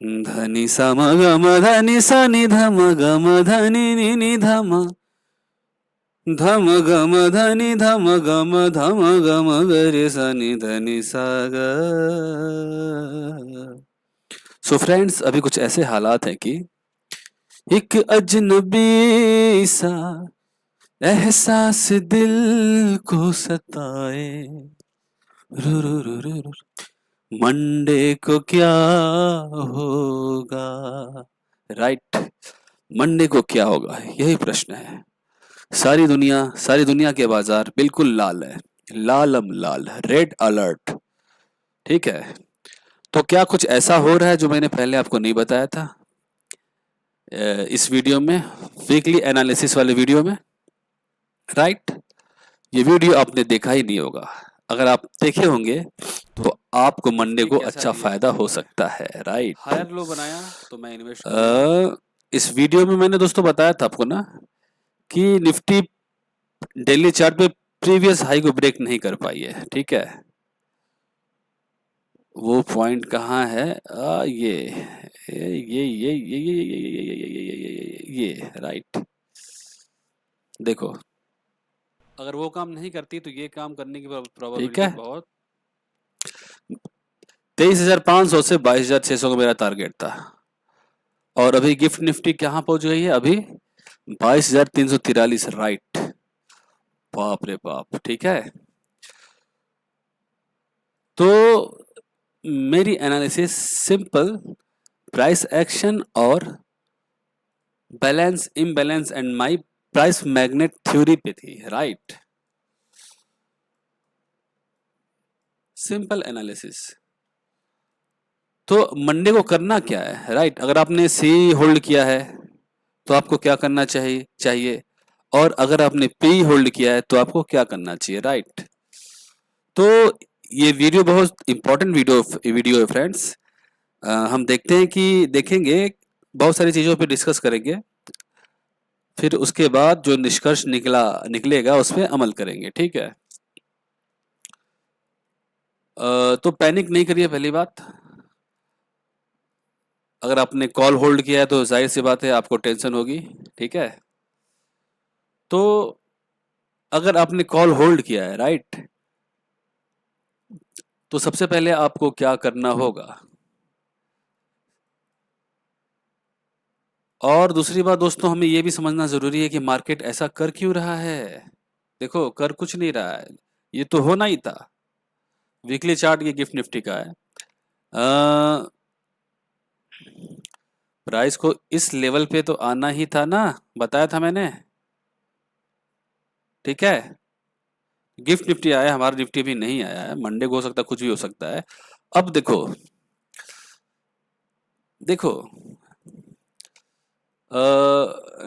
धनी सा म ग म धनी सा नि ध म ग म धनी नि नि ध म ध म ग म धनी ध म ग म ध म ग म ग रे सा नि ध नि सा ग। सो फ्रेंड्स, अभी कुछ ऐसे हालात हैं कि एक अजनबी सा एहसास दिल को सताए। रू रू रू रू रू। मंडे को क्या होगा, राइट? मंडे को क्या होगा, यही प्रश्न है। सारी दुनिया के बाजार बिल्कुल लाल है, लालम लाल, रेड अलर्ट। ठीक है, तो क्या कुछ ऐसा हो रहा है जो मैंने पहले आपको नहीं बताया था इस वीडियो में, वीकली एनालिसिस वाले वीडियो में, राइट? ये वीडियो आपने देखा ही नहीं होगा। अगर आप देखे होंगे तो आपको मंडे को अच्छा फायदा हो सकता है, राइट? हायर लो बनाया तो मैं इन्वेस्ट करूंगा। इस वीडियो में मैंने दोस्तों बताया था आपको ना कि निफ्टी डेली चार्ट पे प्रीवियस हाई को ब्रेक नहीं कर पाई है, ठीक है? वो पॉइंट कहाँ है? ये राइट। देखो, अगर वो काम नहीं करती तो ये काम करने की प्रोबेबिलिटी बहुत। 23,500 से 22,600 का मेरा टारगेट था और अभी गिफ्ट निफ्टी कहाँ पहुंच गई है? अभी 22,343, राइट? बाप रे बाप, ठीक है। तो मेरी एनालिसिस सिंपल प्राइस एक्शन और balance imbalance and my price magnet theory पे थी, राइट? Simple analysis. तो मंडे को करना क्या है, राइट? अगर आपने सी होल्ड किया है तो आपको क्या करना चाहिए और अगर आपने पी होल्ड किया है तो आपको क्या करना चाहिए, राइट? तो ये वीडियो बहुत इंपॉर्टेंट वीडियो है फ्रेंड्स। हम देखेंगे, बहुत सारी चीज़ों पे डिस्कस करेंगे, फिर उसके बाद जो निष्कर्ष निकलेगा उस पर अमल करेंगे, ठीक है? तो पैनिक नहीं करिए, पहली बात। अगर आपने कॉल होल्ड किया है तो जाहिर सी बात है आपको टेंशन होगी, ठीक है? तो अगर आपने कॉल होल्ड किया है, राइट, तो सबसे पहले आपको क्या करना होगा? और दूसरी बात दोस्तों, हमें ये भी समझना जरूरी है कि मार्केट ऐसा कर क्यों रहा है। देखो, कर कुछ नहीं रहा है, ये तो होना ही था। वीकली चार्ट ये गिफ्ट निफ्टी का है। प्राइस को इस लेवल पे तो आना ही था ना, बताया था मैंने, ठीक है? गिफ्ट निफ्टी आया, हमारा निफ्टी भी नहीं आया है। मंडे को हो सकता है, कुछ भी हो सकता है। अब देखो देखो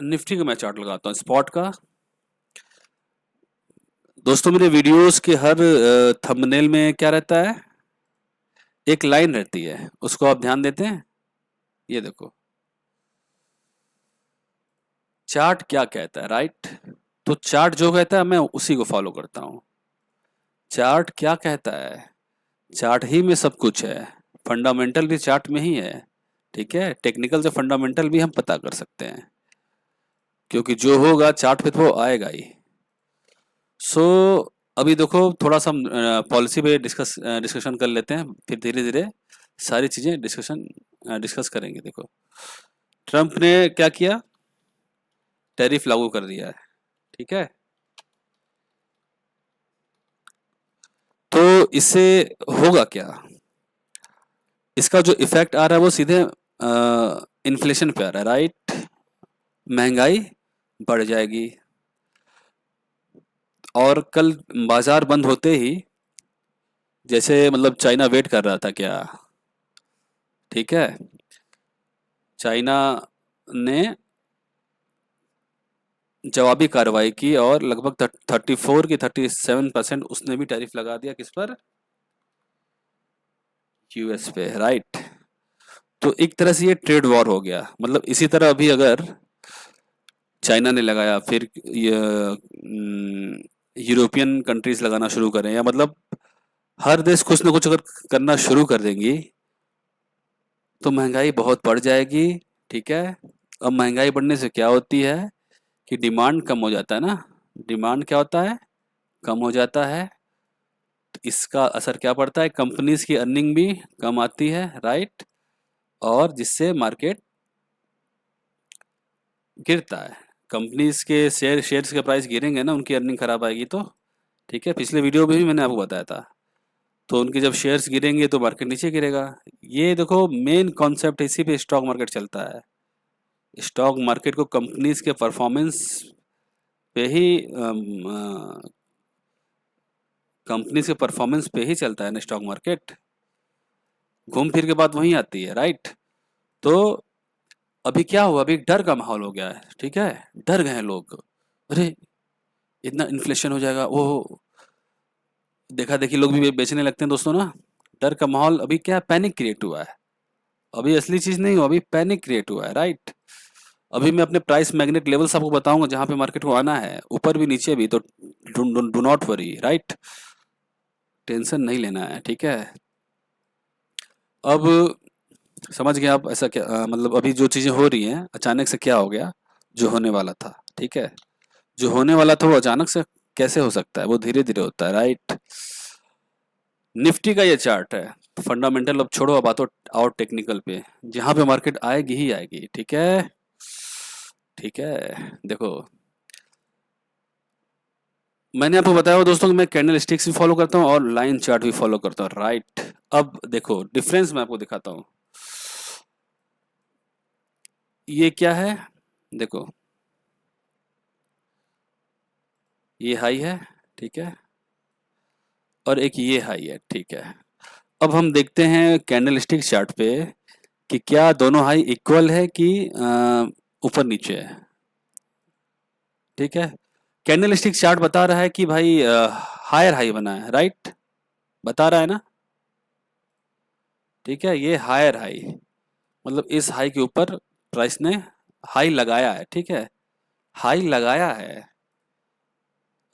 निफ्टी का मैं चार्ट लगाता हूँ, स्पॉट का। दोस्तों, मेरे वीडियोस के हर थंबनेल में क्या रहता है? एक लाइन रहती है, उसको आप ध्यान देते हैं? ये देखो, चार्ट क्या कहता है, राइट? तो चार्ट जो कहता है मैं उसी को फॉलो करता हूँ। चार्ट क्या कहता है? चार्ट ही में सब कुछ है। फंडामेंटल भी चार्ट में ही है, ठीक है? टेक्निकल से फंडामेंटल भी हम पता कर सकते हैं, क्योंकि जो होगा चार्ट पे तो वो आएगा ही। सो अभी देखो, थोड़ा सा हम पॉलिसी पे डिस्कशन कर लेते हैं, फिर धीरे धीरे सारी चीजें डिस्कस करेंगे। देखो, ट्रम्प ने क्या किया? टैरिफ लागू कर दिया है, ठीक है? तो इससे होगा क्या? इसका जो इफेक्ट आ रहा है वो सीधे इन्फ्लेशन पे आ रहा है, राइट? महंगाई बढ़ जाएगी और कल बाजार बंद होते ही, जैसे मतलब चाइना वेट कर रहा था क्या, ठीक है? चाइना ने जवाबी कार्रवाई की और लगभग 34 की 37% उसने भी टैरिफ लगा दिया, किस पर? यूएस पे, राइट? तो एक तरह से ये ट्रेड वॉर हो गया। मतलब इसी तरह अभी अगर चाइना ने लगाया, फिर यूरोपियन कंट्रीज लगाना शुरू करें, या मतलब हर देश कुछ ना कुछ अगर करना शुरू कर देंगी, तो महंगाई बहुत बढ़ जाएगी। ठीक है। अब महंगाई बढ़ने से क्या होती है कि डिमांड कम हो जाता है ना। डिमांड क्या होता है, कम हो जाता है। तो इसका असर क्या पड़ता है, कंपनीज की अर्निंग भी कम आती है, राइट। और जिससे मार्केट गिरता है। कंपनीज के शेयर्स के प्राइस गिरेंगे ना, उनकी अर्निंग खराब आएगी तो। ठीक है, पिछले वीडियो में भी मैंने आपको बताया था। तो उनके जब शेयर्स गिरेंगे तो मार्केट नीचे गिरेगा। ये देखो मेन कॉन्सेप्ट, इसी पे स्टॉक मार्केट चलता है। स्टॉक मार्केट को कंपनीज के परफॉर्मेंस पे ही कंपनीज के परफॉर्मेंस पे ही चलता है ना स्टॉक मार्केट। घूम फिर के बात वहीं आती है, राइट। तो अभी क्या हुआ, अभी डर का माहौल हो गया है। ठीक है, डर गए हैं लोग। अरे इतना इन्फ्लेशन हो जाएगा, वो देखा देखी लोग भी बेचने लगते हैं दोस्तों ना। डर का माहौल, अभी क्या पैनिक क्रिएट हुआ है। अभी असली चीज नहीं हुआ, अभी पैनिक क्रिएट हुआ है, राइट। अभी मैं अपने प्राइस मैग्नेट लेवल्स आपको बताऊंगा जहां पे मार्केट को आना है, ऊपर भी नीचे भी। तो do not worry, right. Tension नहीं लेना है, ठीक है। अब समझ गए आप ऐसा क्या, मतलब अभी जो चीजें हो रही हैं अचानक से क्या हो गया। जो होने वाला था, ठीक है, जो होने वाला था वो अचानक से कैसे हो सकता है, वो धीरे धीरे होता है, राइट। निफ्टी का ये चार्ट है। फंडामेंटल अब छोड़ो, अब आ तो और टेक्निकल पे। जहां पे मार्केट आएगी ही आएगी, ठीक है। ठीक है, देखो मैंने आपको बताया दोस्तों कि मैं कैंडल स्टिक्स भी फॉलो करता हूँ और लाइन चार्ट भी फॉलो करता हूँ, राइट। अब देखो डिफरेंस मैं आपको दिखाता हूँ। ये क्या है, देखो ये हाई है, ठीक है, और एक ये हाई है, ठीक है। अब हम देखते हैं कैंडल स्टिक चार्ट पे कि क्या दोनों हाई इक्वल है कि ऊपर नीचे है। ठीक है, कैंडल स्टिक चार्ट बता रहा है कि भाई हायर हाई बना है, राइट, बता रहा है ना। ठीक है, ये हायर हाई मतलब इस हाई के ऊपर प्राइस ने हाई लगाया है, ठीक है, हाई लगाया है।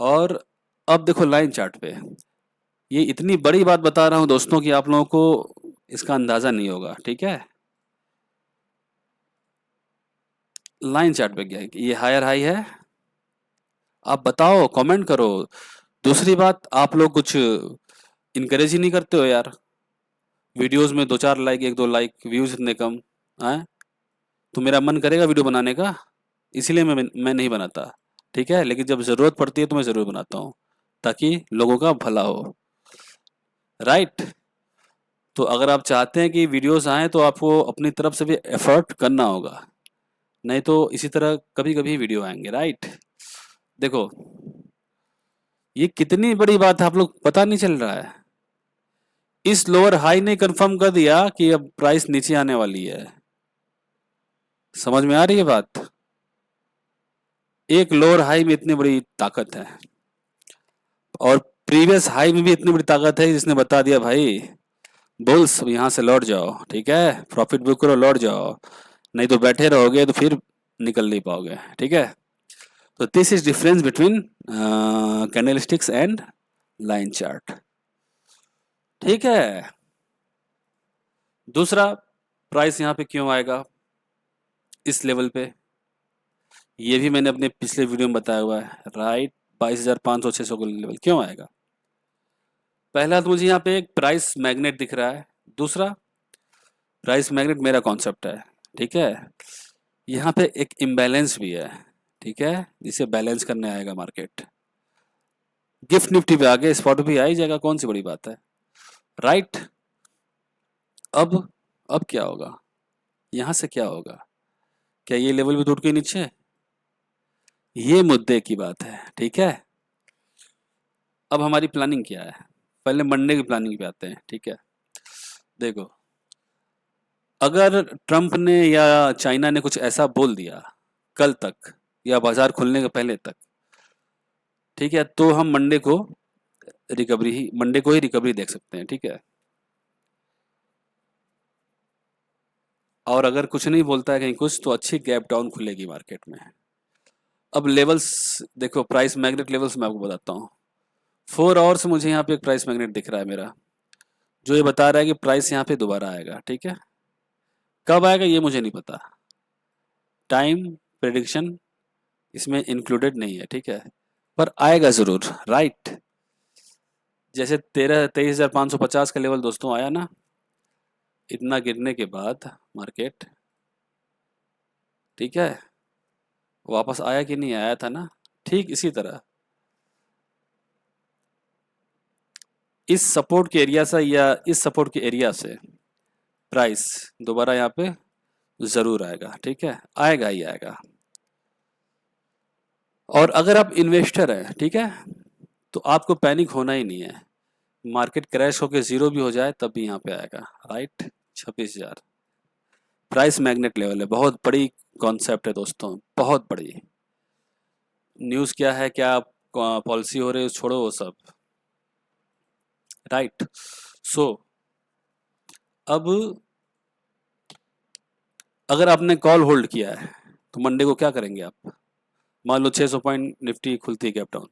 और अब देखो लाइन चार्ट पे, ये इतनी बड़ी बात बता रहा हूं दोस्तों कि आप लोगों को इसका अंदाजा नहीं होगा, ठीक है। लाइन चार्ट पे क्या है, ये हायर हाई है। आप बताओ, कमेंट करो। दूसरी बात, आप लोग कुछ इनकरेज ही नहीं करते हो यार। वीडियोस में 2-4 लाइक, 1-2 लाइक, व्यूज इतने कम आए। तो मेरा मन करेगा वीडियो बनाने का, इसीलिए मैं नहीं बनाता। ठीक है, लेकिन जब जरूरत पड़ती है तो मैं जरूर बनाता हूँ, ताकि लोगों का भला हो, राइट। तो अगर आप चाहते हैं कि वीडियोस आए तो आपको अपनी तरफ से भी एफर्ट करना होगा, नहीं तो इसी तरह कभी कभी वीडियो आएंगे, राइट। देखो ये कितनी बड़ी बात है, आप लोग पता नहीं चल रहा है। इस लोअर हाई ने कंफर्म कर दिया कि अब प्राइस नीचे आने वाली है। समझ में आ रही है बात। एक लोअर हाई में इतनी बड़ी ताकत है, और प्रीवियस हाई में भी इतनी बड़ी ताकत है जिसने बता दिया भाई बुल्स यहाँ से लौट जाओ, ठीक है, प्रॉफिट बुक करो, लौट जाओ, नहीं तो बैठे रहोगे तो फिर निकल नहीं पाओगे, ठीक है। तो this is difference between candlesticks and line chart, ठीक है। दूसरा, प्राइस यहाँ पे क्यों आएगा इस लेवल पे, ये भी मैंने अपने पिछले वीडियो में बताया हुआ है, राइट। 22,500 600 का लेवल क्यों आएगा। पहला तो मुझे यहाँ पे एक प्राइस मैग्नेट दिख रहा है। दूसरा, प्राइस मैग्नेट मेरा कॉन्सेप्ट है, ठीक है। यहाँ पे एक इम्बैलेंस भी है, ठीक है, जिसे बैलेंस करने आएगा मार्केट। गिफ्ट निफ्टी पे आगे स्पॉट भी आ ही जाएगा, कौन सी बड़ी बात है, राइट। अब अब क्या होगा, यहाँ से क्या होगा, क्या ये लेवल भी टूट के नीचे, ये मुद्दे की बात है, ठीक है। अब हमारी प्लानिंग क्या है, पहले मंडे की प्लानिंग पे आते हैं, ठीक है। देखो अगर ट्रम्प ने या चाइना ने कुछ ऐसा बोल दिया कल तक या बाजार खुलने के पहले तक, ठीक है, तो हम मंडे को ही रिकवरी देख सकते हैं, ठीक है। और अगर कुछ नहीं बोलता है कहीं कुछ, तो अच्छी गैप डाउन खुलेगी मार्केट में। अब लेवल्स देखो, प्राइस मैग्नेट लेवल्स मैं आपको बताता हूँ। 4 आवर्स से मुझे यहाँ पे एक प्राइस मैग्नेट दिख रहा है मेरा, जो ये बता रहा है कि प्राइस यहाँ पे दोबारा आएगा, ठीक है। कब आएगा ये मुझे नहीं पता, टाइम प्रेडिक्शन इसमें इंक्लूडेड नहीं है, ठीक है, पर आएगा जरूर, राइट। जैसे 23,550 का लेवल दोस्तों आया ना, इतना गिरने के बाद मार्केट, ठीक है, वापस आया कि नहीं आया था ना, ठीक इसी तरह इस सपोर्ट के एरिया से या इस सपोर्ट के एरिया से प्राइस दोबारा यहाँ पे जरूर आएगा, ठीक है, आएगा ही आएगा। और अगर आप इन्वेस्टर हैं, ठीक है, तो आपको पैनिक होना ही नहीं है, मार्केट क्रैश होकर जीरो भी हो जाए तब भी यहाँ पे आएगा, राइट। 26,000 प्राइस मैग्नेट लेवल है, बहुत बड़ी कॉन्सेप्ट है दोस्तों, बहुत बड़ी। न्यूज़ क्या है, क्या पॉलिसी हो रही है, छोड़ो वो सब, राइट। सो अब अगर आपने कॉल होल्ड किया है तो मंडे को क्या करेंगे आप? मान लो 600 पॉइंट निफ्टी खुलती है गैप डाउन,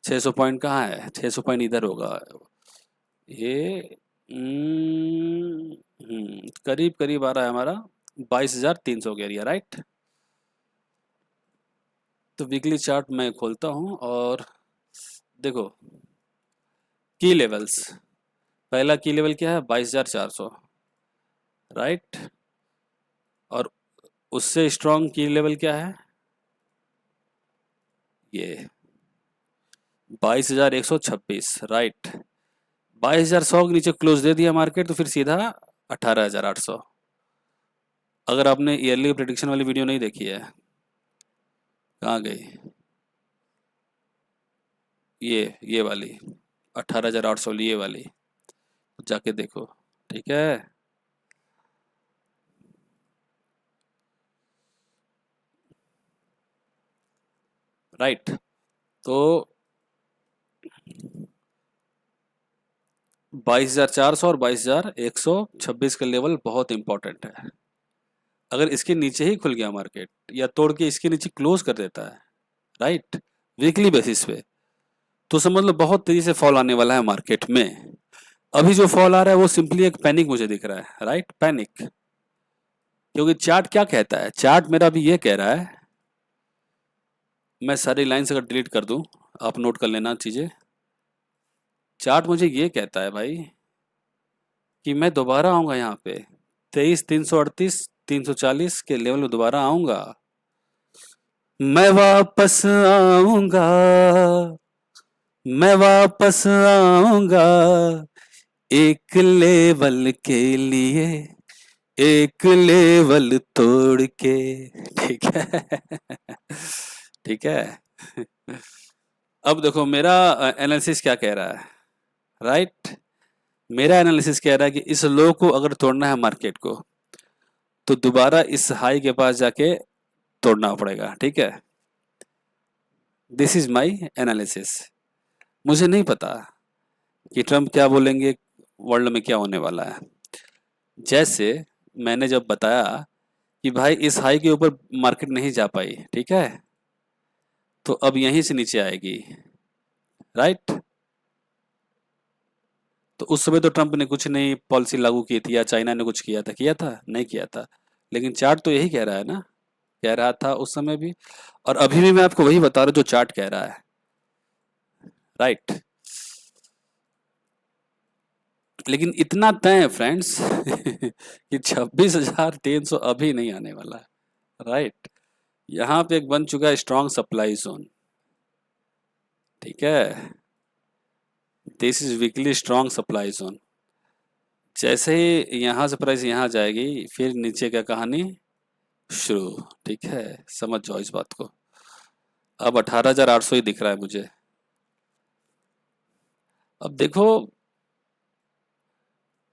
600 पॉइंट कहाँ है, 600 पॉइंट इधर होगा, ये करीब करीब आ रहा है हमारा 22,300 के एरिया, राइट। तो वीकली चार्ट मैं खोलता हूँ और देखो की लेवल्स, पहला की लेवल क्या है, 22,400, राइट। और उससे स्ट्रॉन्ग की लेवल क्या है, ये 22,126, राइट। 22,100 के नीचे क्लोज दे दिया मार्केट तो फिर सीधा 18,800। अगर आपने ईयरली प्रेडिक्शन वाली वीडियो नहीं देखी है, कहाँ गई, ये वाली 18,800 ये वाली, जाके देखो, ठीक है। राइट, तो 22,400 और 22,126 का लेवल बहुत इंपॉर्टेंट है। अगर इसके नीचे ही खुल गया मार्केट या तोड़ के इसके नीचे क्लोज कर देता है, राइट, वीकली बेसिस पे, तो समझ लो बहुत तेजी से फॉल आने वाला है मार्केट में। अभी जो फॉल आ रहा है वो सिंपली एक पैनिक मुझे दिख रहा है, राइट, पैनिक। क्योंकि चार्ट क्या कहता है, चार्ट मेरा भी ये कह रहा है, मैं सारी लाइन्स अगर डिलीट कर दूं, आप नोट कर लेना चीजें, चार्ट मुझे ये कहता है भाई कि मैं दोबारा आऊंगा यहाँ पे 23,338 340 के लेवल में दोबारा आऊंगा, मैं वापस आऊंगा, मैं वापस आऊंगा एक लेवल के लिए, एक लेवल तोड़ के, ठीक है। ठीक है। अब देखो मेरा एनालिसिस क्या कह रहा है, राइट। मेरा एनालिसिस कह रहा है कि इस लो को अगर तोड़ना है मार्केट को तो दोबारा इस हाई के पास जाके तोड़ना पड़ेगा, ठीक है। This is my analysis. मुझे नहीं पता कि ट्रम्प क्या बोलेंगे, वर्ल्ड में क्या होने वाला है। जैसे मैंने जब बताया कि भाई इस हाई के ऊपर मार्केट नहीं जा पाई, ठीक है, तो अब यहीं से नीचे आएगी, राइट। तो उस समय तो ट्रम्प ने कुछ नहीं पॉलिसी लागू की थी या चाइना ने कुछ किया था नहीं किया था, लेकिन चार्ट तो यही कह रहा है ना, कह रहा था उस समय भी, और अभी भी मैं आपको वही बता रहा हूँ जो चार्ट कह रहा है, राइट। लेकिन इतना तय है फ्रेंड्स कि 26,300 अभी नहीं आने वाला है, राइट। यहाँ पे एक बन चुका है स्ट्रॉन्ग सप्लाई जोन, ठीक है, this is weekly strong supply zone. जैसे ही यहाँ से प्राइस यहाँ जाएगी फिर नीचे क्या कहानी शुरू, ठीक है, समझ जाओ इस बात को। अब 18,800 ही दिख रहा है मुझे। अब देखो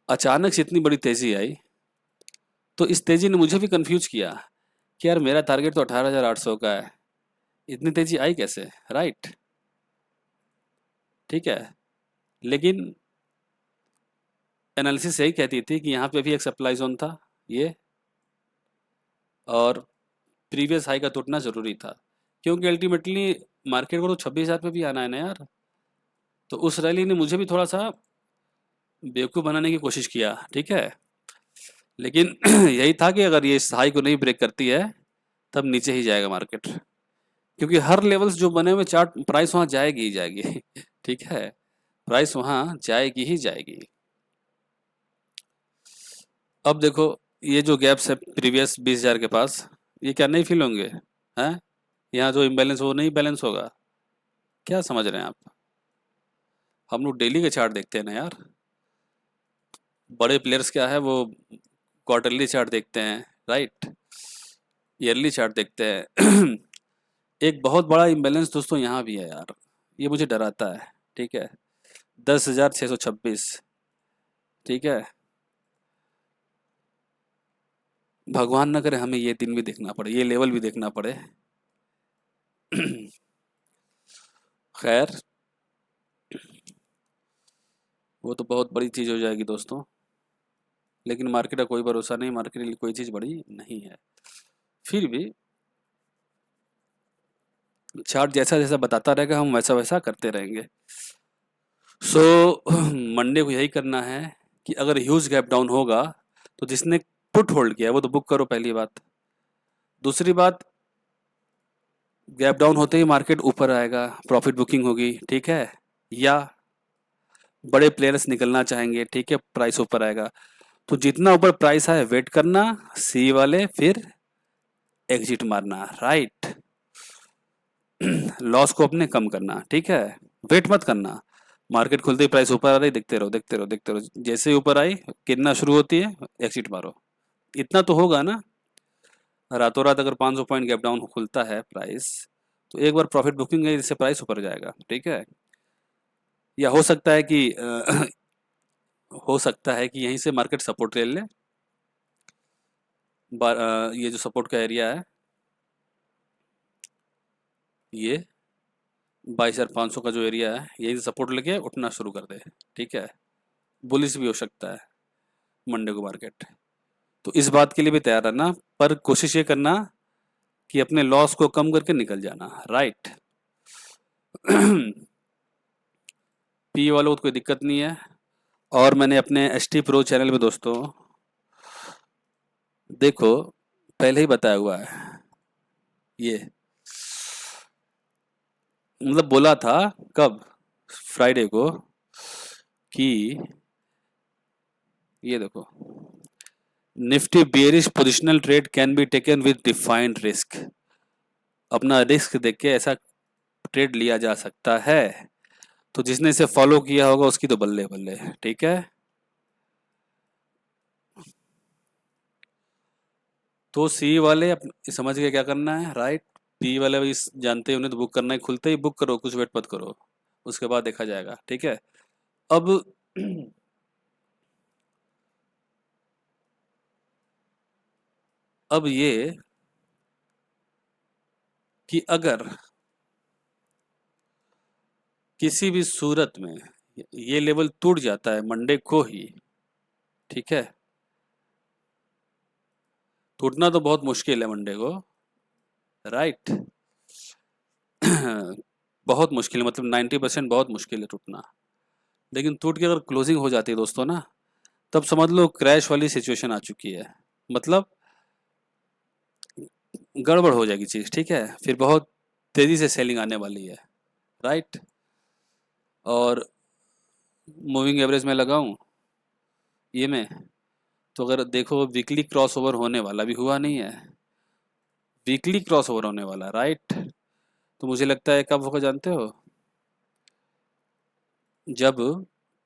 अचानक से इतनी बड़ी तेजी आई तो इस तेजी ने मुझे भी कंफ्यूज किया कि यार मेरा टारगेट तो 18,800 का है, इतनी तेजी आई कैसे, राइट, ठीक है। लेकिन एनालिसिस यही कहती थी कि यहाँ पे भी एक सप्लाई जोन था ये, और प्रीवियस हाई का टूटना जरूरी था, क्योंकि अल्टीमेटली मार्केट को तो 26,000 पे भी आना है ना यार। तो उस रैली ने मुझे भी थोड़ा सा बेवकूफ़ बनाने की कोशिश किया, ठीक है। लेकिन यही था कि अगर ये इस हाई को नहीं ब्रेक करती है तब नीचे ही जाएगा मार्केट, क्योंकि हर लेवल्स जो बने हुए चार्ट प्राइस वहां जाएगी ही जाएगी। ठीक है, प्राइस वहां जाएगी ही जाएगी। अब देखो, ये जो गैप्स है प्रीवियस 20,000 के पास, ये क्या नहीं फील होंगे? हैं? यहाँ जो इम्बैलेंस वो नहीं बैलेंस होगा? क्या समझ रहे हैं आप? हम लोग डेली के चार्ट देखते हैं ना यार। बड़े प्लेयर्स क्या है, वो क्वार्टरली चार्ट देखते हैं, राइट, ईयरली चार्ट देखते हैं। एक बहुत बड़ा इम्बैलेंस दोस्तों यहाँ भी है यार, ये मुझे डराता है। ठीक है, 10,626। ठीक है, भगवान न करे हमें ये दिन भी देखना पड़े, ये लेवल भी देखना पड़े। खैर, वो तो बहुत बड़ी चीज़ हो जाएगी दोस्तों, लेकिन मार्केट का कोई भरोसा नहीं, मार्केट के लिए कोई चीज़ बड़ी नहीं है। फिर भी चार्ट जैसा जैसा बताता रहेगा हम वैसा वैसा करते रहेंगे। सो मंडे को यही करना है कि अगर ह्यूज गैप डाउन होगा तो जिसने पुट होल्ड किया है वो तो बुक करो, पहली बात। दूसरी बात, गैप डाउन होते ही मार्केट ऊपर आएगा, प्रॉफिट बुकिंग होगी, ठीक है, या बड़े प्लेयर्स निकलना चाहेंगे, ठीक है, प्राइस ऊपर आएगा, तो जितना ऊपर प्राइस आए वेट करना, सी वाले फिर एग्जिट मारना, राइट। लॉस को अपने कम करना, ठीक है, वेट मत करना। मार्केट खुलते ही प्राइस ऊपर आ रही, देखते रहो देखते रहो देखते रहो, जैसे ही ऊपर आई गिरना शुरू होती है, एग्जिट मारो। इतना तो होगा ना। रातों रात अगर 500 पॉइंट गैप डाउन खुलता है प्राइस, तो एक बार प्रॉफिट बुकिंग है, इससे प्राइस ऊपर जाएगा, ठीक है। या हो सकता है कि हो सकता है कि यहीं से मार्केट सपोर्ट ले ले। ये जो सपोर्ट का एरिया है, ये 22,500 का जो एरिया है, यही से सपोर्ट लेके उठना शुरू कर दे, ठीक है। बुलिश भी हो सकता है मंडे को मार्केट, तो इस बात के लिए भी तैयार रहना, पर कोशिश ये करना कि अपने लॉस को कम करके निकल जाना, राइट। पी वालों को कोई दिक्कत नहीं है। और मैंने अपने एस टी प्रो चैनल में दोस्तों देखो पहले ही बताया हुआ है, ये मतलब बोला था कब, फ्राइडे को, कि ये देखो, Nifty bearish positional trade can be taken with defined risk. अपना रिस्क देख के ऐसा ट्रेड लिया जा सकता है, तो जिसने इसे फॉलो किया होगा उसकी तो बल्ले बल्ले, ठीक है। तो सी वाले समझ के क्या करना है, राइट। पी वाले भी जानते हैं, उन्हें तो बुक करना है, खुलते ही बुक करो, कुछ वेट मत करो, उसके बाद देखा जाएगा, ठीक है। अब अब ये कि अगर किसी भी सूरत में ये लेवल टूट जाता है मंडे को ही, ठीक है, टूटना तो बहुत मुश्किल है मंडे को, राइट। बहुत मुश्किल है, मतलब 90% बहुत मुश्किल है टूटना। लेकिन टूट के अगर क्लोजिंग हो जाती है दोस्तों ना, तब समझ लो क्रैश वाली सिचुएशन आ चुकी है, मतलब गड़बड़ हो जाएगी चीज़, ठीक है, फिर बहुत तेज़ी से सेलिंग आने वाली है, राइट। और मूविंग एवरेज में लगाऊं ये में, तो अगर देखो वीकली क्रॉस ओवर होने वाला, भी हुआ नहीं है, वीकली क्रॉस ओवर होने वाला, राइट। तो मुझे लगता है कब होगा जानते हो, जब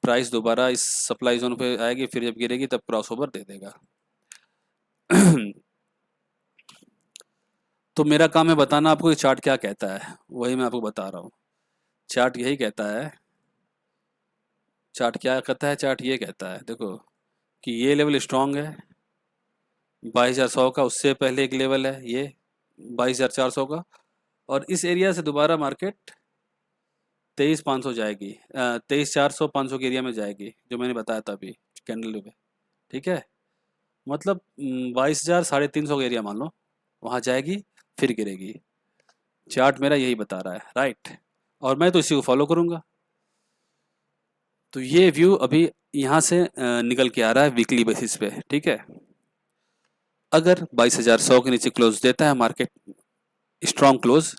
प्राइस दोबारा इस सप्लाई जोन पे आएगी, फिर जब गिरेगी तब क्रॉस ओवर दे देगा। तो मेरा काम है बताना आपको कि चार्ट क्या कहता है, वही मैं आपको बता रहा हूँ। चार्ट यही कहता है, चार्ट क्या कहता है, चार्ट ये कहता है देखो, कि ये लेवल स्ट्रांग है 22,100 का, उससे पहले एक लेवल है ये 22,400 का, और इस एरिया से दोबारा मार्केट 23,500 जाएगी, 23,400 500 के एरिया में जाएगी, जो मैंने बताया था अभी कैंडल पे, ठीक है। मतलब 22,000 350 का एरिया मान लो, वहाँ जाएगी फिर गिरेगी। चार्ट मेरा यही बता रहा है, राइट, और मैं तो इसी को फॉलो करूँगा। तो ये व्यू अभी यहाँ से निकल के आ रहा है वीकली बेसिस पे, ठीक है। अगर 22,100 के नीचे क्लोज देता है मार्केट, स्ट्रॉन्ग क्लोज,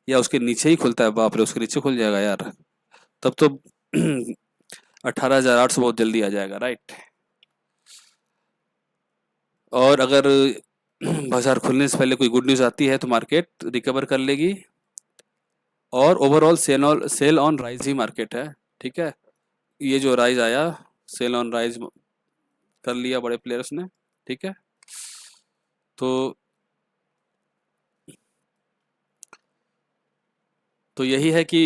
या उसके नीचे ही खुलता है, बाप रे उसके नीचे खुल जाएगा यार, तब तो 18,800 बहुत जल्दी आ जाएगा, राइट। और अगर बाजार खुलने से पहले कोई गुड न्यूज़ आती है तो मार्केट रिकवर कर लेगी, और ओवरऑल सेल ऑन राइज ही मार्केट है, ठीक है। ये जो राइज आया, सेल ऑन राइज कर लिया बड़े प्लेयर्स ने, ठीक है। तो यही है कि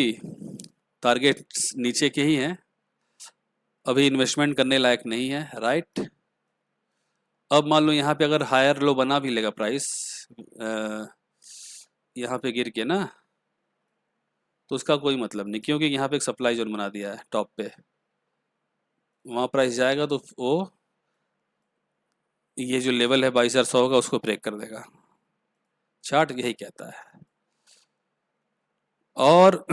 टारगेट्स नीचे के ही हैं, अभी इन्वेस्टमेंट करने लायक नहीं है, राइट। अब मान लो यहाँ पे अगर हायर लो बना भी लेगा प्राइस, यहाँ पे गिर के ना, तो उसका कोई मतलब नहीं, क्योंकि यहाँ पे एक सप्लाई जोन बना दिया है टॉप पे, वहाँ प्राइस जाएगा तो वो ये जो लेवल है 22,100 होगा उसको ब्रेक कर देगा, चार्ट यही कहता है। और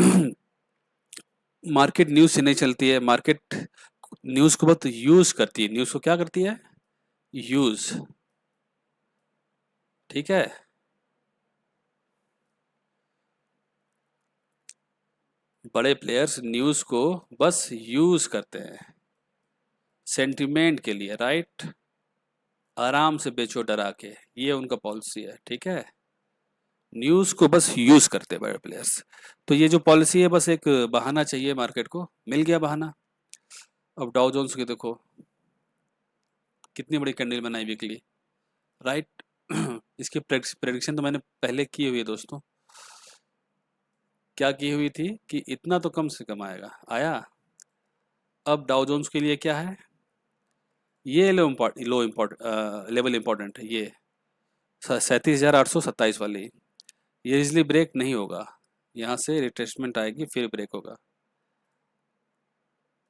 मार्केट न्यूज़ से नहीं चलती है, मार्केट न्यूज़ को बहुत यूज़ करती है, न्यूज़ को क्या करती है, यूज़, ठीक है। बड़े प्लेयर्स न्यूज़ को बस यूज़ करते हैं सेंटिमेंट के लिए, राइट। आराम से बेचो डरा के, ये उनका पॉलिसी है, ठीक है। न्यूज़ को बस यूज़ करते हैं बड़े प्लेयर्स। तो ये जो पॉलिसी है, बस एक बहाना चाहिए मार्केट को, मिल गया बहाना। अब डाउ जोन्स के देखो कितनी बड़ी कैंडल बनाई वीकली, राइट। इसकी प्रेडिक्शन तो मैंने पहले की हुई है दोस्तों, क्या की हुई थी कि इतना तो कम से कम आएगा, आया। अब डाउ जोन्स के लिए क्या है, ये लेवल इम्पोर्टेंट है, ये 37,827 वाली, ये इजली ब्रेक नहीं होगा, यहाँ से रिट्रेसमेंट आएगी फिर ब्रेक होगा।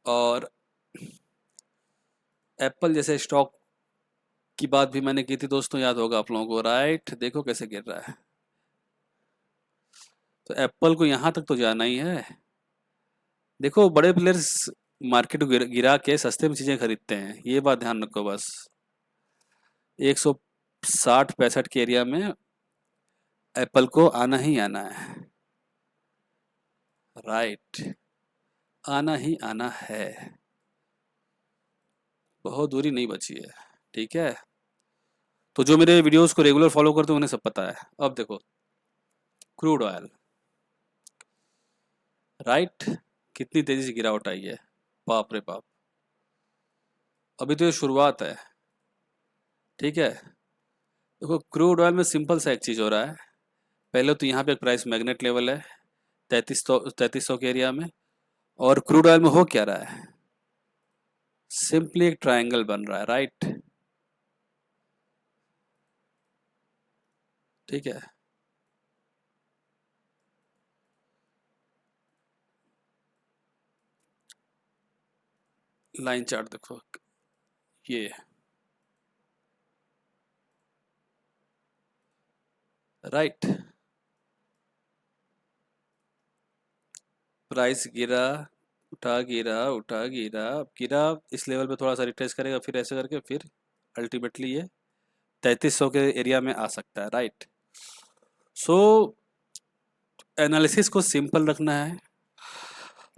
और एप्पल जैसे स्टॉक की बात भी मैंने की थी दोस्तों, याद होगा आप लोगों को, राइट। देखो कैसे गिर रहा है, तो एप्पल को यहाँ तक तो जाना ही है। देखो बड़े प्लेयर्स मार्केट को गिरा के सस्ते में चीज़ें खरीदते हैं, ये बात ध्यान रखो बस। 160-65 के एरिया में एप्पल को आना ही आना है, राइट, आना ही आना है, बहुत दूरी नहीं बची है, ठीक है। तो जो मेरे वीडियोस को रेगुलर फॉलो करते हैं उन्हें सब पता है। अब देखो क्रूड ऑयल, राइट, कितनी तेजी से गिरावट आई है, बाप रे बाप। अभी तो ये शुरुआत है, ठीक है। देखो क्रूड ऑयल में सिंपल सा एक चीज़ हो रहा है, पहले तो यहाँ पे एक प्राइस मैग्नेट लेवल है 3300 के एरिया में, और क्रूड ऑयल में हो क्या रहा है, सिंपली एक ट्रायंगल बन रहा है, राइट, ठीक है। लाइन चार्ट देखो, ये राइट, प्राइस गिरा, उठा गिरा, उठा गिरा, अब गिरा इस लेवल पे, थोड़ा सा रिट्रेस करेगा, फिर ऐसे करके फिर अल्टीमेटली ये 3300 के एरिया में आ सकता है, राइट। सो एनालिसिस को सिंपल रखना है,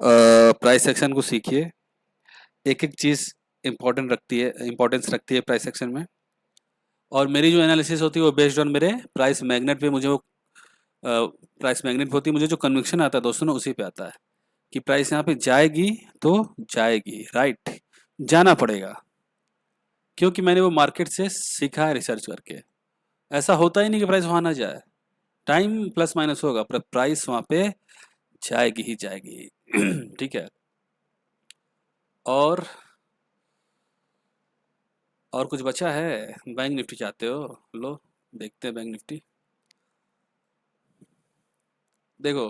प्राइस एक्शन को सीखिए, एक एक चीज़ इम्पोर्टेंस रखती है प्राइस एक्शन में। और मेरी जो एनालिसिस होती है वो बेस्ड ऑन मेरे प्राइस मैग्नेट पे, मुझे वो प्राइस मैग्नेट होती है, मुझे जो कन्विक्शन आता है दोस्तों ना, उसी पे आता है कि प्राइस यहाँ पे जाएगी तो जाएगी, राइट, जाना पड़ेगा, क्योंकि मैंने वो मार्केट से सीखा है रिसर्च करके। ऐसा होता ही नहीं कि प्राइस वहाँ ना जाए, टाइम प्लस माइनस होगा पर प्राइस वहाँ पे जाएगी ही जाएगी। ठीक है। और कुछ बचा है, बैंक निफ्टी चाहते हो, लो देखते हैं बैंक निफ्टी। देखो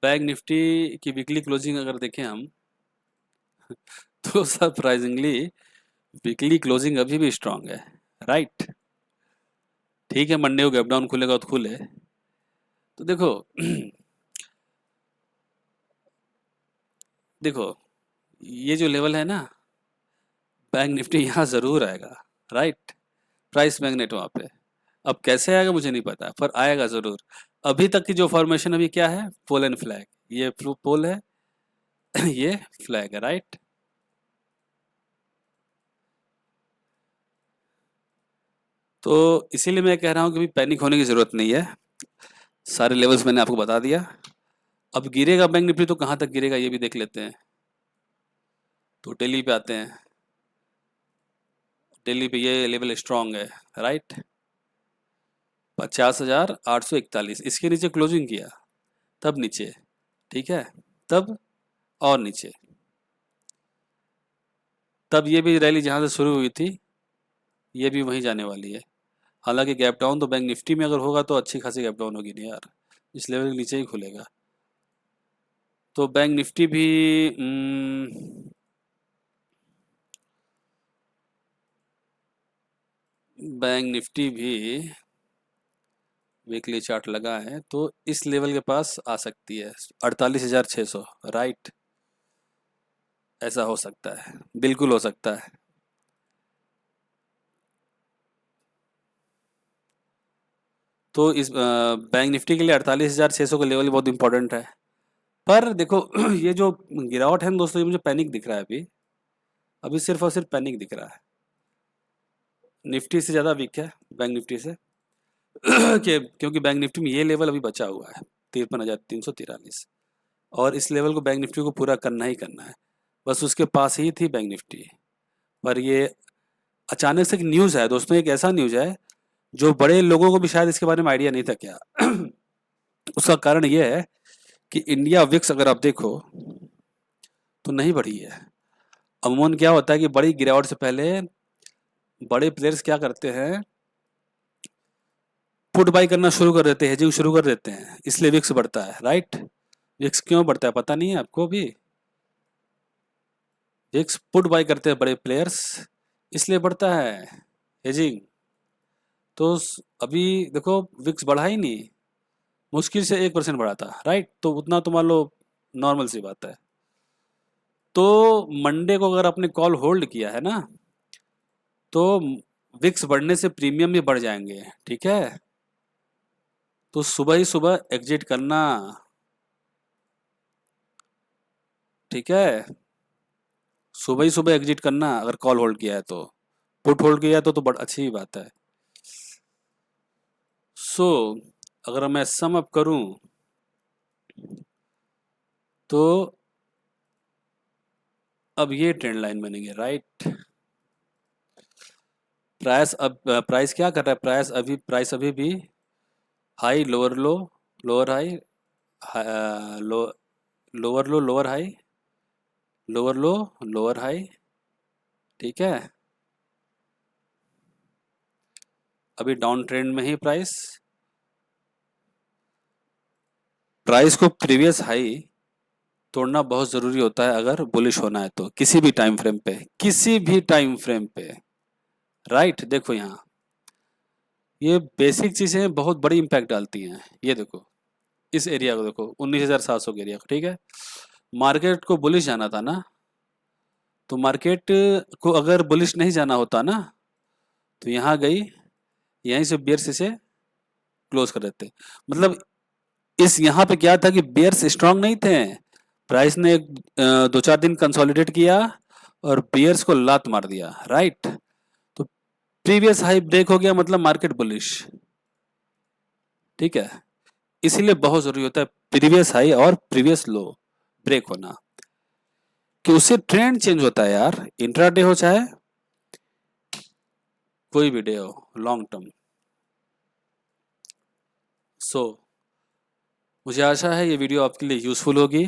बैंक निफ्टी की वीकली क्लोजिंग अगर देखें हम, तो सरप्राइजिंगली वीकली क्लोजिंग अभी भी स्ट्रांग है, राइट। ठीक है, मंडे को गैप डाउन खुलेगा तो खुले, तो देखो देखो ये जो लेवल है ना, बैंक निफ्टी यहाँ ज़रूर आएगा, राइट। प्राइस मैग्नेट वहाँ पे। अब कैसे आएगा मुझे नहीं पता, पर आएगा ज़रूर। अभी तक की जो फॉर्मेशन अभी क्या है, पोल एंड फ्लैग, ये पोल है ये फ्लैग है, राइट। तो इसीलिए मैं कह रहा हूँ कि भी पैनिक होने की ज़रूरत नहीं है, सारे लेवल्स मैंने आपको बता दिया। अब गिरेगा बैंक निफ्टी तो कहाँ तक गिरेगा ये भी देख लेते हैं। तो डेली पे आते हैं, डेली पे ये लेवल स्ट्रांग है, राइट। 50,841, इसके नीचे क्लोजिंग किया, तब नीचे, ठीक है, तब और नीचे, तब ये भी रैली जहाँ से शुरू हुई थी ये भी वहीं जाने वाली है। हालांकि गैप डाउन तो बैंक निफ्टी में अगर होगा तो अच्छी खासी गैप डाउन होगी नहीं यार, इस लेवल के नीचे ही खुलेगा। तो बैंक निफ्टी भी बैंक निफ्टी भी वीकली चार्ट लगा है तो इस लेवल के पास आ सकती है, 48,600, राइट। ऐसा हो सकता है, बिल्कुल हो सकता है। तो इस बैंक निफ्टी के लिए 48,600 का लेवल बहुत इंपॉर्टेंट है। पर देखो ये जो गिरावट है ना दोस्तों, ये मुझे पैनिक दिख रहा है अभी, अभी सिर्फ और सिर्फ पैनिक दिख रहा है। निफ्टी से ज़्यादा वीक है बैंक निफ्टी से क्योंकि बैंक निफ्टी में ये लेवल अभी बचा हुआ है 53,343, और इस लेवल को बैंक निफ्टी को पूरा करना ही करना है। बस उसके पास ही थी बैंक निफ्टी, पर ये अचानक से एक न्यूज़ है दोस्तों, एक ऐसा न्यूज़ है जो बड़े लोगों को भी शायद इसके बारे में आइडिया नहीं था क्या उसका कारण ये है कि इंडिया विक्स अगर आप देखो तो नहीं बढ़ी है। अमूमन क्या होता है कि बड़ी गिरावट से पहले बड़े प्लेयर्स क्या करते हैं, पुट बाई करना शुरू कर देते हैं, हेजिंग शुरू कर देते हैं, इसलिए विक्स बढ़ता है, राइट। विक्स क्यों बढ़ता है पता नहीं है आपको भी, विक्स पुट बाई करते हैं बड़े प्लेयर्स, इसलिए बढ़ता है हेजिंग। तो अभी देखो विक्स बढ़ा ही नहीं, मुश्किल से 1% बढ़ा था, राइट। तो उतना तो मान लो नॉर्मल सी बात है। तो मंडे को अगर आपने कॉल होल्ड किया है ना, तो विक्स बढ़ने से प्रीमियम भी बढ़ जाएंगे, ठीक है। तो सुबह ही सुबह एग्जिट करना, ठीक है, सुबह ही सुबह एग्जिट करना अगर कॉल होल्ड किया है तो। पुट होल्ड किया है तो बड़ी अच्छी ही बात है। सो अगर मैं सम अप करूं तो अब ये ट्रेंड लाइन बनेगी, राइट। प्राइस क्या कर रहा है, प्राइस अभी भी हाई लोअर लो, लोअर हाई, लो लोअर लो लोअर हाई, लोअर लो लोअर हाई, ठीक है। अभी डाउन ट्रेंड में ही प्राइस प्राइस को प्रीवियस हाई तोड़ना बहुत ज़रूरी होता है अगर बुलिश होना है तो, किसी भी टाइम फ्रेम पे, किसी भी टाइम फ्रेम पे, राइट। देखो यहाँ ये बेसिक चीज़ें बहुत बड़ी इम्पैक्ट डालती हैं। ये देखो इस एरिया को देखो, 19,700 के एरिया को, ठीक है। मार्केट को बुलिश जाना था ना, तो मार्केट को अगर बुलिश नहीं जाना होता ना तो यहाँ गई, यहीं से बेयर्स इसे क्लोज कर देते। मतलब इस यहाँ पे क्या था कि बेयर्स स्ट्रांग नहीं थे, प्राइस ने दो चार दिन कंसोलिडेट किया और बेयर्स को लात मार दिया, राइट। तो प्रीवियस हाई ब्रेक हो गया मतलब मार्केट बुलिश, ठीक है। इसीलिए बहुत जरूरी होता है प्रीवियस हाई और प्रीवियस लो ब्रेक होना, कि उससे ट्रेंड चेंज होता है यार, इंट्राडे हो चाहे कोई भी डे हो, लॉन्ग टर्म। सो मुझे आशा है ये वीडियो आपके लिए यूजफुल होगी,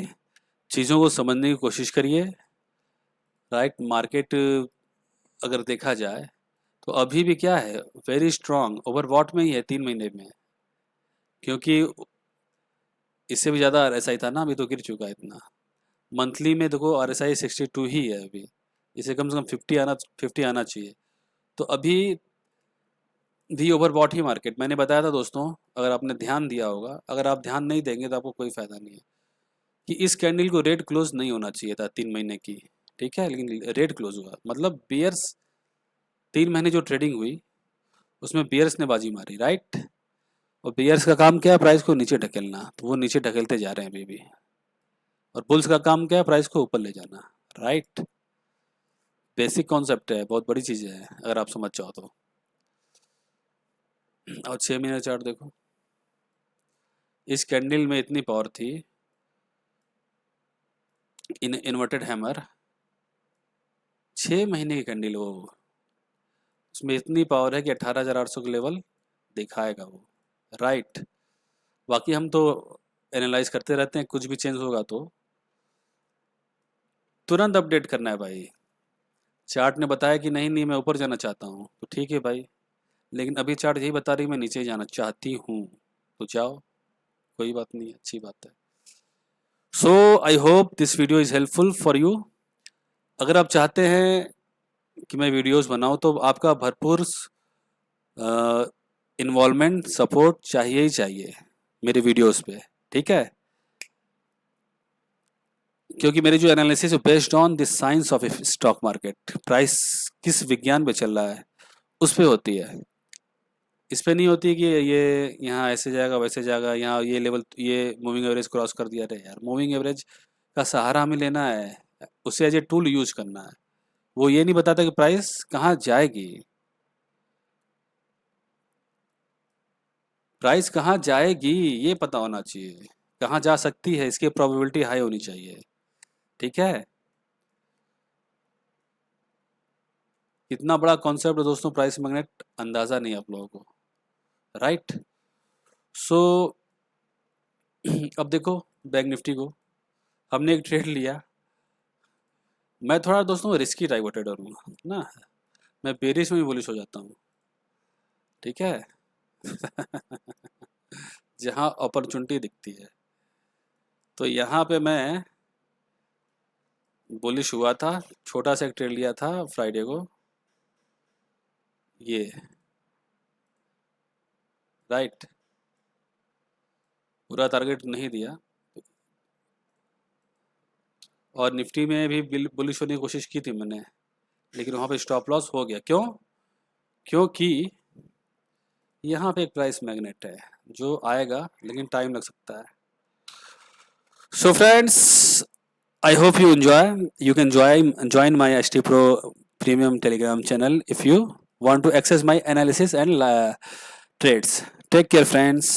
चीज़ों को समझने की कोशिश करिए, राइट। मार्केट अगर देखा जाए तो अभी भी क्या है, वेरी स्ट्रांग ओवरबॉट में ही है 3 महीने में, क्योंकि इससे भी ज़्यादा आरएसआई था ना, अभी तो गिर चुका है इतना। मंथली में देखो आरएसआई 62 ही है अभी, इसे कम से कम 50 आना चाहिए। तो अभी भी ओवरबॉट ही मार्केट, मैंने बताया था दोस्तों, अगर आपने ध्यान दिया होगा, अगर आप ध्यान नहीं देंगे तो आपको कोई फायदा नहीं है, कि इस कैंडल को रेड क्लोज नहीं होना चाहिए था 3 महीने की, ठीक है, लेकिन रेड क्लोज हुआ मतलब बियर्स 3 महीने जो ट्रेडिंग हुई उसमें बियर्स ने बाजी मारी, राइट। और बियर्स का काम क्या है, प्राइस को नीचे ढकेलना, तो वो नीचे ढकेलते जा रहे हैं अभी भी। और बुल्स का काम क्या है, प्राइस को ऊपर ले जाना, राइट। बेसिक कॉन्सेप्ट है, बहुत बड़ी चीज़ है अगर आप समझ जाओ तो। और 6 महीने चार्ट देखो, इस कैंडल में इतनी पावर थी, इन्वर्टेड हैमर, 6 महीने की कैंडल वो, उसमें इतनी पावर है कि 18,800 का लेवल दिखाएगा वो, राइट। बाकी हम तो एनालाइज करते रहते हैं, कुछ भी चेंज होगा तो तुरंत अपडेट करना है भाई। चार्ट ने बताया कि नहीं नहीं मैं ऊपर जाना चाहता हूँ, तो ठीक है भाई, लेकिन अभी चार्ट यही बता रही मैं नीचे जाना चाहती हूँ, तो जाओ, कोई बात नहीं, अच्छी बात है। So I hope this video is helpful for you. अगर आप चाहते हैं कि मैं वीडियोस बनाऊं तो आपका भरपूर इन्वॉल्वमेंट सपोर्ट चाहिए ही चाहिए मेरे वीडियोस पे, ठीक है। क्योंकि मेरी जो एनालिसिस है based on the science of stock market, price किस विज्ञान पे चल रहा है उस पे होती है। इस पे नहीं होती कि ये यहाँ ऐसे जाएगा वैसे जाएगा, यहाँ ये लेवल, ये मूविंग एवरेज क्रॉस कर दिया। अरे यार, मूविंग एवरेज का सहारा हमें लेना है, उसे एज ए टूल यूज करना है। वो ये नहीं बताता कि प्राइस कहाँ जाएगी, प्राइस कहाँ जाएगी ये पता होना चाहिए, कहाँ जा सकती है इसकी प्रोबेबिलिटी हाई होनी चाहिए, ठीक है। कितना बड़ा कॉन्सेप्ट है दोस्तों प्राइस मैग्नेट, अंदाज़ा नहीं है आप लोगों को, राइट। सो अब देखो बैंक निफ्टी को, हमने एक ट्रेड लिया। मैं थोड़ा दोस्तों रिस्की टाइप का ट्रेडर हूँ ना, मैं बेरिश में भी बुलिश हो जाता हूँ, ठीक है। जहाँ अपॉर्चुनिटी दिखती है, तो यहाँ पे मैं बुलिश हुआ था, छोटा सा एक ट्रेड लिया था फ्राइडे को, ये, राइट। पूरा टारगेट नहीं दिया, और निफ्टी में भी बुलिश होने की कोशिश की थी मैंने, लेकिन वहाँ पे स्टॉप लॉस हो गया। क्यों? क्योंकि यहाँ पे एक प्राइस मैग्नेट है जो आएगा, लेकिन टाइम लग सकता है। So friends, I hope you enjoy. You can join my ST Pro Premium Telegram channel if you want to access my analysis and trades. Take care, friends.